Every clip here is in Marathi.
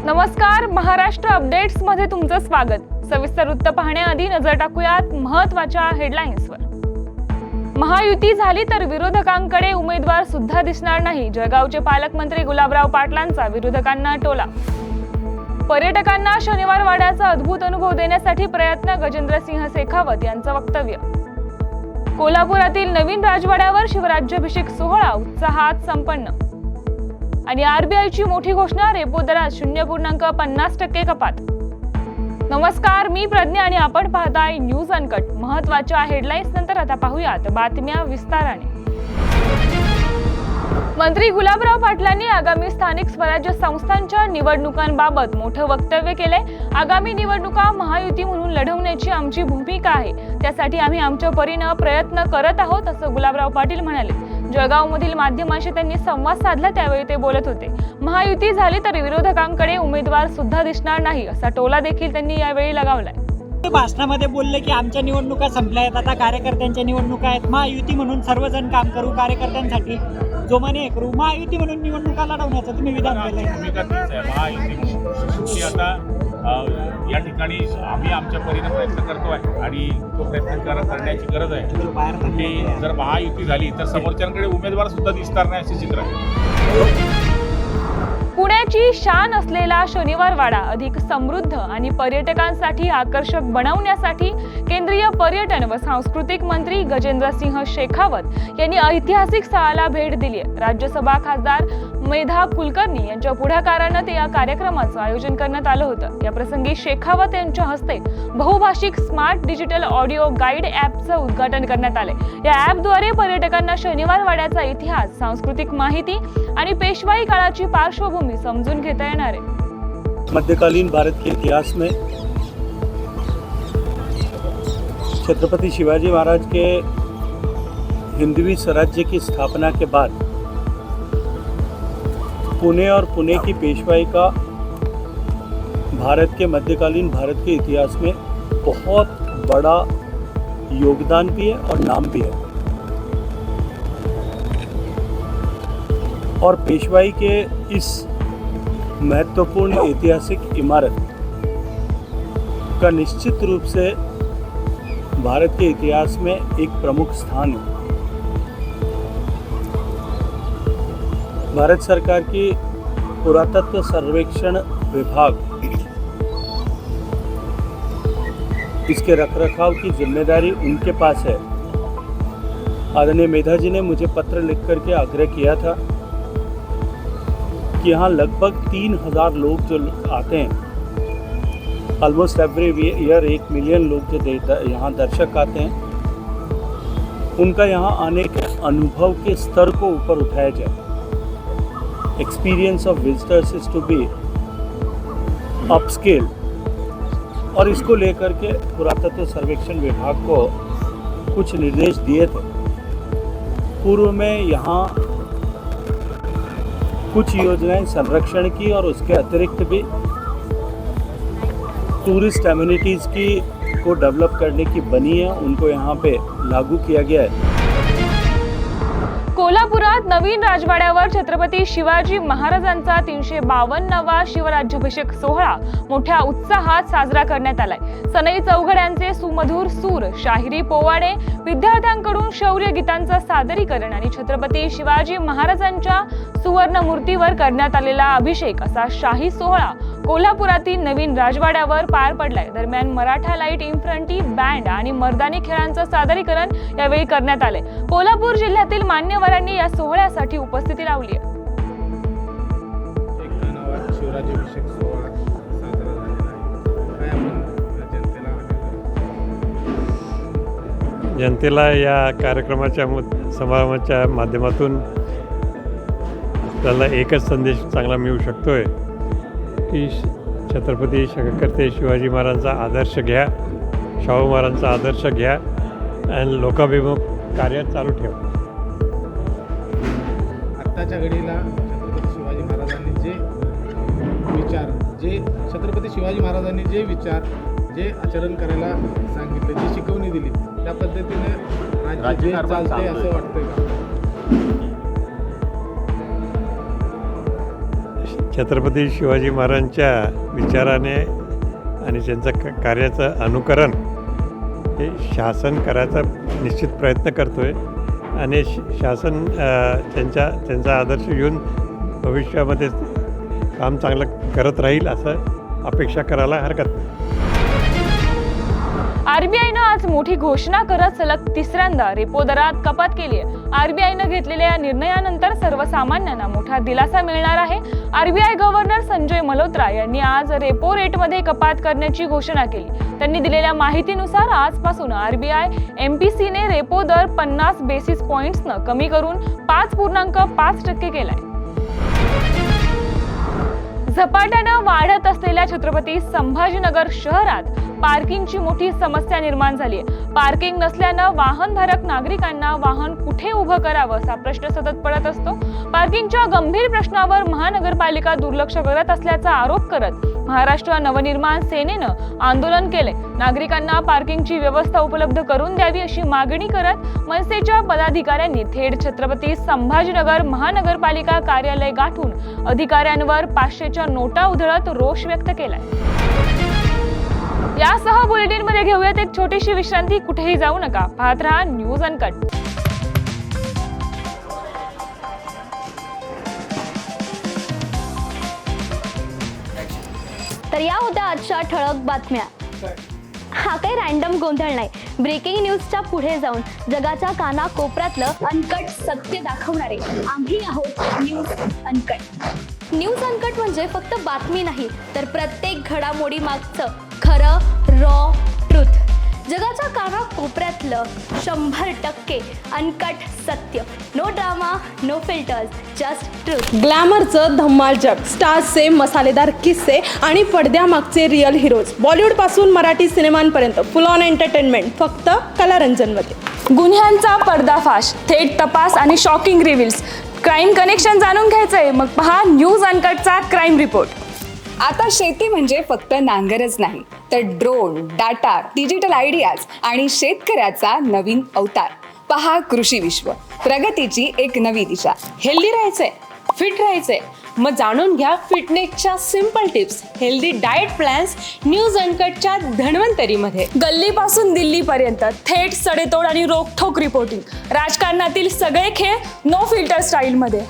नमस्कार, महाराष्ट्र अपडेट्स मध्ये तुमचं स्वागत। सविस्तर वृत्त पाहण्याआधी नजर टाकूयात महत्त्वाच्या हेडलाईन्सवर। महायुती झाली तर विरोधकांकडे उमेदवार सुद्धा दिसणार नाही, जळगावचे पालकमंत्री गुलाबराव पाटलांचा विरोधकांना टोला। पर्यटकांना शनिवार वाड्याचा अद्भुत अनुभव देण्यासाठी प्रयत्न, गजेंद्रसिंह शेखावत यांचं वक्तव्य। कोल्हापुरातील नवीन राजवाड्यावर शिवराज्याभिषेक सोहळा उत्साहात संपन्न। आणि आरबीआयची मोठी घोषणा, रेपो दरात 0.50% कपात। नमस्कार, मी प्रज्ञा आणि आपण पाहताय न्यूज अनकट। महत्त्वाच्या हेडलाईन्स नंतर आता पाहूयात बातम्या विस्ताराने। मंत्री गुलाबराव पाटलांनी आगामी स्थानिक स्वराज्य संस्थांच्या निवडणुकांबाबत मोठं वक्तव्य केले। आगामी निवडणुका महायुती म्हणून लढवण्याची आमची भूमिका आहे, त्यासाठी आम्ही आमच्या परीने प्रयत्न करत आहोत, असं गुलाबराव पाटील म्हणाले। जळगावमधील माध्यमांशी त्यांनी संवाद साधला, त्यावेळी ते बोलत होते। महायुती झाली तर विरोधकांकडे उमेदवार सुद्धा दिसणार नाही, असा टोला देखील त्यांनी यावेळी लगावलाय। भाषणामध्ये बोलले की आमच्या निवडणुका संपल्या आहेत, आता कार्यकर्त्यांच्या निवडणुका आहेत, महायुती म्हणून सर्वजण काम करू, कार्यकर्त्यांसाठी जो म्हणे करू, महायुती म्हणून निवडणुका लढवण्याचं तुम्ही विधान केलंय। महायुती आता या ठिकाणी आम्ही आमच्या परीने प्रयत्न करतो आहे आणि तो प्रयत्न करण्याची गरज आहे की जर महायुती झाली तर समोरच्यांकडे उमेदवार सुद्धा दिसणार नाही असे चित्र आहे। पुण्याची शान असलेला शनिवार वाडा अधिक समृद्ध आणि पर्यटकांसाठी आकर्षक बनवण्यासाठी केंद्रीय पर्यटन व सांस्कृतिक मंत्री गजेंद्रसिंह शेखावत यांनी ऐतिहासिक स्थळाला भेट दिली आहे। राज्यसभा खासदार मेधा कुलकर्णी यांच्या पुढाकाराने या कार्यक्रमाचं आयोजन करण्यात आलं होतं। या प्रसंगी शेखावत यांच्या हस्ते बहुभाषिक स्मार्ट डिजिटल ऑडिओ गाईड ॲपचं उद्घाटन करण्यात आले। या ॲपद्वारे पर्यटकांना शनिवार वाड्याचा इतिहास, सांस्कृतिक माहिती आणि पेशवाई काळाची पार्श्वभूमी समजून घेता येणार आहे। मध्यकालीन भारत के इतिहास में छत्रपति शिवाजी महाराज के हिंदवी स्वराज्य की स्थापना के बाद पुणे और पुणे की पेशवाई का भारत के मध्यकालीन भारत के इतिहास में बहुत बड़ा योगदान भी है और नाम भी है। और पेशवाई के इस महत्वपूर्ण ऐतिहासिक इमारत का निश्चित रूप से भारत के इतिहास में एक प्रमुख स्थान है। भारत सरकार की पुरातत्व सर्वेक्षण विभाग इसके रखरखाव की जिम्मेदारी उनके पास है। आदरणीय मेधा जी ने मुझे पत्र लिख करके आग्रह किया था कि यहाँ लगभग 3000 लोग जो आते हैं, ऑलमोस्ट एवरी ईयर 1 मिलियन लोग जो यहाँ दर्शक आते हैं, उनका यहाँ आने के अनुभव के स्तर को ऊपर उठाया जाए। Experience of visitors is to be upscale. और इसको लेकर के पुरातत्व सर्वेक्षण विभाग को कुछ निर्देश दिए थे। पूर्व में यहाँ कुछ योजनाएं संरक्षण की और उसके अतिरिक्त भी टूरिस्ट एमिनिटीज़ की को डेवलप करने की बनी है, उनको यहाँ पे लागू किया गया है। कोल्हापुरात नवीन राजवाड्यावर छत्रपती शिवाजी महाराजांचा 352वा शिवराज्याभिषेक सोहळा मोठ्या उत्साहात साजरा करण्यात आलाय। सनई चौघड्यांचे सुमधुर सूर, शाहिरी पोवाडे, विद्यार्थ्यांकडून शौर्य गीतांचं सादरीकरण आणि छत्रपती शिवाजी महाराजांच्या सुवर्ण मूर्तीवर करण्यात आलेला अभिषेक असा शाही सोहळा कोल्हापुरातील नवीन राजवाड्यावर पार पडलाय। दरम्यान मराठा लाईट इन्फंट्री बँड आणि मर्दानी खेळांचं सादरीकरण यावेळी करण्यात आले। कोल्हापूर जिल्ह्यातील मान्यवरांनी या सोहळ्यासाठी उपस्थिती लावली आहे। शिवराज्याभिषेक सोहळा साजरा झालेला आहे। जनतेला या कार्यक्रमाच्या समारंभाच्या माध्यमातून त्याला एकच संदेश चांगला मिळू शकतोय की छत्रपती छत्रपती शिवाजी महाराजांचा आदर्श घ्या, शाहू महाराजांचा आदर्श घ्या आणि लोकाभिमुख कार्य चालू ठेवा। आत्ताच्या घडीला छत्रपती शिवाजी महाराजांनी जे विचार जे आचरण करायला सांगितले, जी शिकवणी दिली, त्या पद्धतीने राज्य चालते असं वाटतंय का? छत्रपती शिवाजी महाराजांच्या विचाराने आणि त्यांचं कार्याचं अनुकरण हे शासन करायचा निश्चित प्रयत्न करतो आहे आणि शासन त्यांचा आदर्श घेऊन भविष्यामध्ये काम चांगलं करत राहील असं अपेक्षा करायला हरकत नाही. आरबीआयनं आज मोठी घोषणा करत सलग तिसऱ्यांदा रेपो दरात कपात केली आहे. आरबीआयनं घेतलेल्या या निर्णयानंतर सर्वसामान्यांना मोठा दिलासा मिळणार आहे. आरबीआय गव्हर्नर संजय मल्होत्रा यांनी आज रेपो रेटमध्ये कपात करण्याची घोषणा केली. त्यांनी दिलेल्या माहितीनुसार आजपासून आरबीआय एमपीसीने रेपो दर 50 बेसिस पॉइंट्सनं कमी करून 5.5% केलाय. झपाट्यानं वाढत असलेल्या छत्रपती संभाजीनगर शहरात पार्किंगची मोठी समस्या निर्माण झाली आहे. पार्किंग नसल्यानं वाहनधारक नागरिकांना वाहन कुठे उभं करावं असा प्रश्न सतत पडत असतो. पार्किंगच्या गंभीर प्रश्नावर महानगरपालिका दुर्लक्ष करत असल्याचा आरोप करत महाराष्ट्र नवनिर्माण सेनेनं आंदोलन केले. नागरिकांना पार्किंगची व्यवस्था उपलब्ध करून द्यावी अशी मागणी करत मनसेच्या पदाधिकाऱ्यांनी थेट छत्रपती संभाजीनगर महानगरपालिका कार्यालय गाठून अधिकाऱ्यांवर 500च्या नोटा उधळत रोष व्यक्त केलाय. यासह बुलेटिनमध्ये घेऊयात एक छोटीशी विश्रांती. कुठेही जाऊ नका, पाहत रहा न्यूज अनकट. तर या होत्या आजच्या ठळक बातम्या. हा काही रॅन्डम गोंधळ नाही. ब्रेकिंग न्यूजच्या पुढे जाऊन जगाच्या कानाकोपऱ्यातलं अनकट सत्य दाखवणारे आम्ही आहोत न्यूज अनकट. न्यूज अनकट म्हणजे फक्त बातमी नाही, तर प्रत्येक घडामोडी मागचं खरं रॉ ट्रुथ. जगाच्या कानाकोपऱ्यातलं 100% अनकट सत्य. No drama, no filters, just truth. ग्लॅमरचं धम्माल जग, स्टार्सचे मसालेदार किस्से आणि पडद्यामागचे रिअल हिरोज. बॉलिवूडपासून मराठी सिनेमांपर्यंत फुल ऑन एंटरटेनमेंट फक्त कलारंजनमध्ये. गुन्ह्यांचा पर्दाफाश, थेट तपास आणि शॉकिंग रिव्हिल्स. क्राईम कनेक्शन जाणून घ्यायचंय? मग पहा न्यूज अनकटचा क्राईम रिपोर्ट. आता शेती म्हणजे फक्त नांगरच नाही, तर ड्रोन, डाटा, डिजिटल आयडियाज आणि शेतकऱ्याचा नवीन अवतार. पहा कृषी विश्व, प्रगतीची एक नवी दिशा. हेल्दी राहायचंय, फिट राहायचंय, मग जाणून घ्या फिटनेसच्या simple tips, healthy diet plans news अनकटच्या धन्वंतरीमध्ये. गल्लीपासून दिल्लीपर्यंत थेट सडेतोड आणि रोखठोक रिपोर्टिंग. राजकारणातील सगळे खेळ नो फिल्टर स्टाईलमध्ये.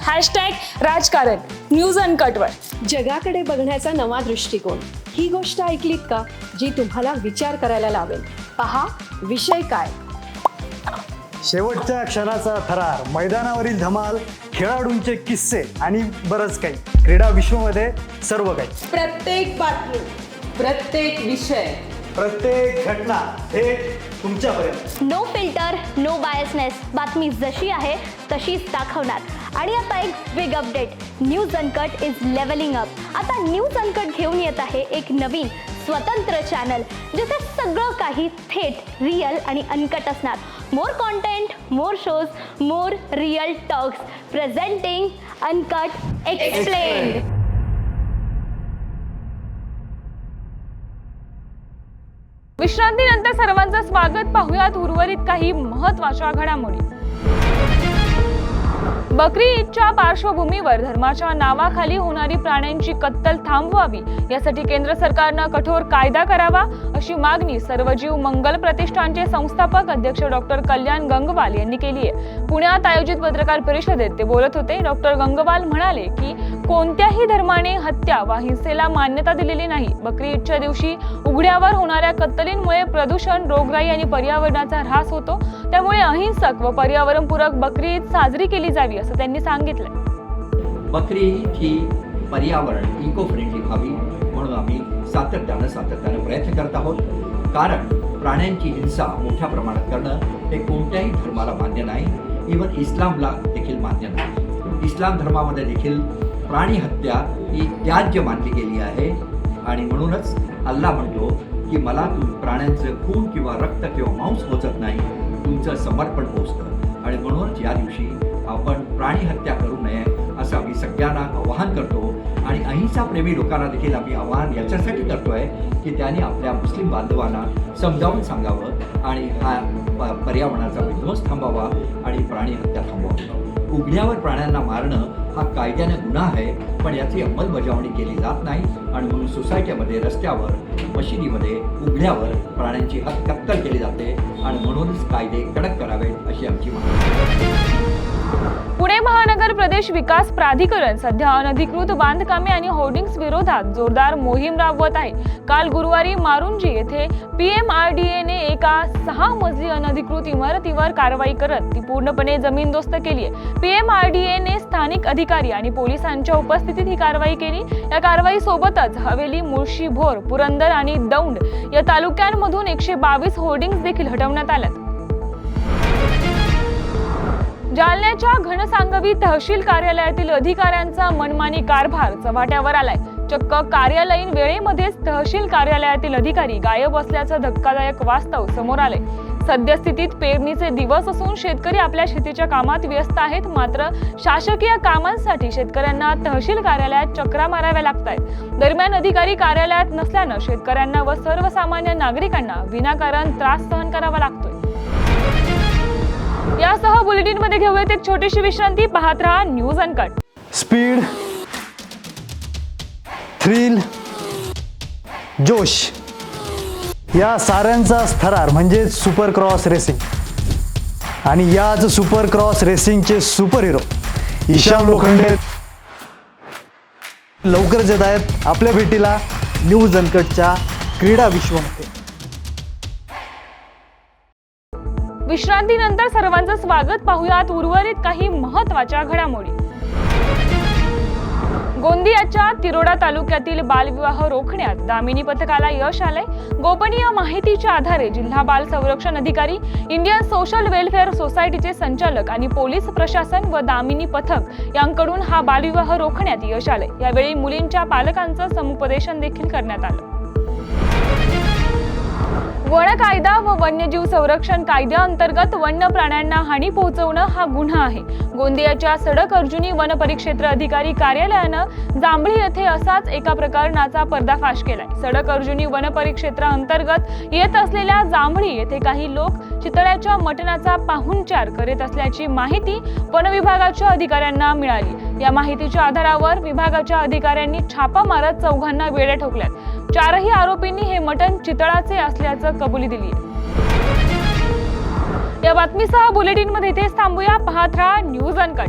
#राजकारण न्यूज अनकटवर. जगाकडे बघण्याचा नवा दृष्टिकोन. ही गोष्ट ऐकलीत का, जी तुम्हाला विचार करायला लावेल? पहा विषय काय. शेवटच्या क्षणाचा थरार, मैदानावरील धमाल, खेळाडूंचे किस्से आणि बरंच काही. क्रीडा विश्वमध्ये सर्व काही. प्रत्येक बातमी, प्रत्येक विषय, प्रत्येक घटना थेट तुमच्यापर्यंत. No filter, no biasness. बातमी जशी आहे तशीच दाखवणार. आणि आता एक big update. News uncut is levelling up. आता न्यूज अनकट घेऊन येत आहे एक नवीन स्वतंत्र चॅनल, जिथे सगळं काही थेट रिअल आणि अनकट असणार. More content, more shows, more real talks. Presenting uncut explained. विश्रांतीनंतर सर्वांचं स्वागत. पाहुयात उर्वरित काही महत्त्वाच्या घडामोडी. बकरी ईदच्या पार्श्वभूमीवर धर्माच्या नावाखाली होणारी प्राण्यांची कत्तल थांबवावी, यासाठी केंद्र सरकारनं कठोर कायदा करावा अशी मागणी सर्वजीव मंगल प्रतिष्ठानचे संस्थापक अध्यक्ष डॉक्टर कल्याण गंगवाल यांनी केली आहे. पुण्यात आयोजित पत्रकार परिषदेत ते बोलत होते. डॉक्टर गंगवाल म्हणाले की कोणत्याही धर्माने हत्या वा हिंसेला मान्यता दिलेली नाही. बकरी ईदच्या दिवशी उघड्यावर होणाऱ्या कत्तलींमुळे प्रदूषण, रोगराई आणि पर्यावरणाचा ऱ्हास होतो. त्यामुळे अहिंसक व पर्यावरणपूरक बकरी ईद साजरी केली जावी असं त्यांनी सांगितलं. बकरी ईद ही पर्यावरण इको फ्रेंडली व्हावी म्हणून आम्ही सातत्यानं प्रयत्न करत आहोत. कारण प्राण्यांची हिंसा मोठ्या प्रमाणात करणं हे कोणत्याही धर्माला मान्य नाही. इव्हन इस्लामला देखील मान्य नाही. इस्लाम धर्मामध्ये देखील प्राणी हत्या ही त्याज्य मानली गेली आहे. आणि म्हणूनच अल्लाह म्हणतो की मला प्राण्यांचं खून किंवा रक्त किंवा मांस पोचत नाही, तुमचं समर्पण पोचतं. आणि म्हणूनच या दिवशी आपण प्राणी हत्या करू नये असं आम्ही सगळ्यांना आवाहन करतो. आणि अहिंसा प्रेमी लोकांना देखील आम्ही आवाहन याच्यासाठी करतोय की त्यांनी आपल्या मुस्लिम बांधवांना समजावून सांगावं आणि हा पर्यावरणाचा विध्वंस थांबावा आणि प्राणी हत्या थांबवावी. उघड्यावर प्राण्यांना मारणं हा कायद्याने गुन्हा आहे, पण याची अंमलबजावणी केली जात नाही आणि म्हणून सोसायटीमध्ये, रस्त्यावर, मशिदीमध्ये, उघड्यावर प्राण्यांची कत्तल केली जाते आणि म्हणूनच कायदे कडक करावेत अशी आमची मागणी. पुणे महानगर प्रदेश विकास प्राधिकरण सध्या अनधिकृत बांधकामे आणि होर्डिंग्स विरोधात जोरदार मोहीम राबवत आहे. काल गुरुवारी मारुंजी येथे PMRDAने एका 6 मजली अनधिकृत इमारतीवर कारवाई करत ती पूर्णपणे जमीनदोस्त केली आहे. PMRDAने स्थानिक अधिकारी आणि पोलिसांच्या उपस्थितीत ही कारवाई केली. या कारवाई सोबतच हवेली, मुळशी, भोर, पुरंदर आणि दौंड या तालुक्यांमधून 122 होर्डिंग्स देखील हटवण्यात आल्यात. जालन्याच्या घनसांगवी तहसील कार्यालयातील अधिकाऱ्यांचा मनमानी कारभार चव्हाट्यावर आलाय. चक्क कार्यालयीन वेळेमध्येच तहसील कार्यालयातील अधिकारी गायब असल्याचं धक्कादायक वास्तव समोर आलंय. सद्यस्थितीत पेरणीचे दिवस असून शेतकरी आपल्या शेतीच्या कामात व्यस्त आहेत, मात्र शासकीय कामांसाठी शेतकऱ्यांना तहसील कार्यालयात चक्रा माराव्या लागतायत. दरम्यान अधिकारी कार्यालयात नसल्यानं शेतकऱ्यांना व सर्वसामान्य नागरिकांना विनाकारण त्रास सहन करावा लागतोय. यासह बुलेटिन मध्ये घेऊयात एक छोटीशी विश्रांती. पाहत रहा न्यूज अनकट. स्पीड, थ्रिल, जोश या साऱ्यांचा थरार म्हणजे सुपर क्रॉस रेसिंग. आणि याच सुपर क्रॉस रेसिंगचे सुपर हिरो ईशान लोखंडे लवकरच येत आहेत आपल्या भेटीला न्यूज अनकटच्या क्रीडा विश्वमध्ये. विश्रांतीनंतर सर्वांचं स्वागत. पाहुयात उर्वरित काही महत्त्वाच्या घडामोडी. गोंदियाच्या तिरोडा तालुक्यातील बालविवाह रोखण्यात दामिनी पथकाला यश आलंय. गोपनीय माहितीच्या आधारे जिल्हा बाल संरक्षण अधिकारी, इंडियन सोशल वेलफेअर सोसायटीचे संचालक आणि पोलीस प्रशासन व दामिनी पथक यांकडून हा बालविवाह रोखण्यात यश आलंय. यावेळी मुलींच्या पालकांचं समुपदेशन देखील करण्यात आलं. वन कायदा व वन्यजीव संरक्षण कायद्याअंतर्गत वन्य प्राण्यांना हानी पोहोचवणं हा गुन्हा आहे. गोंदियाच्या सडक अर्जुनी वन परिक्षेत्र अधिकारी कार्यालयानं जांभळी येथे असाच एका प्रकरणाचा पर्दाफाश केलाय. सडक अर्जुनी वन परिक्षेत्र अंतर्गत येत असलेल्या जांभळी येथे काही लोक चितळ्याच्या मटणाचा पाहुणचार करीत असल्याची माहिती वन विभागाच्या अधिकाऱ्यांना मिळाली. या माहितीच्या आधारावर विभागाच्या अधिकाऱ्यांनी छापा मारत चौघांना वेड्या ठोकल्यात. 4ही आरोपींनी हे मटण चितळाचे असल्याचं कबुली दिली आहे. या बातमीसह बुलेटिन मध्ये इथेच थांबूया. पाहत रहा न्यूज अनकट.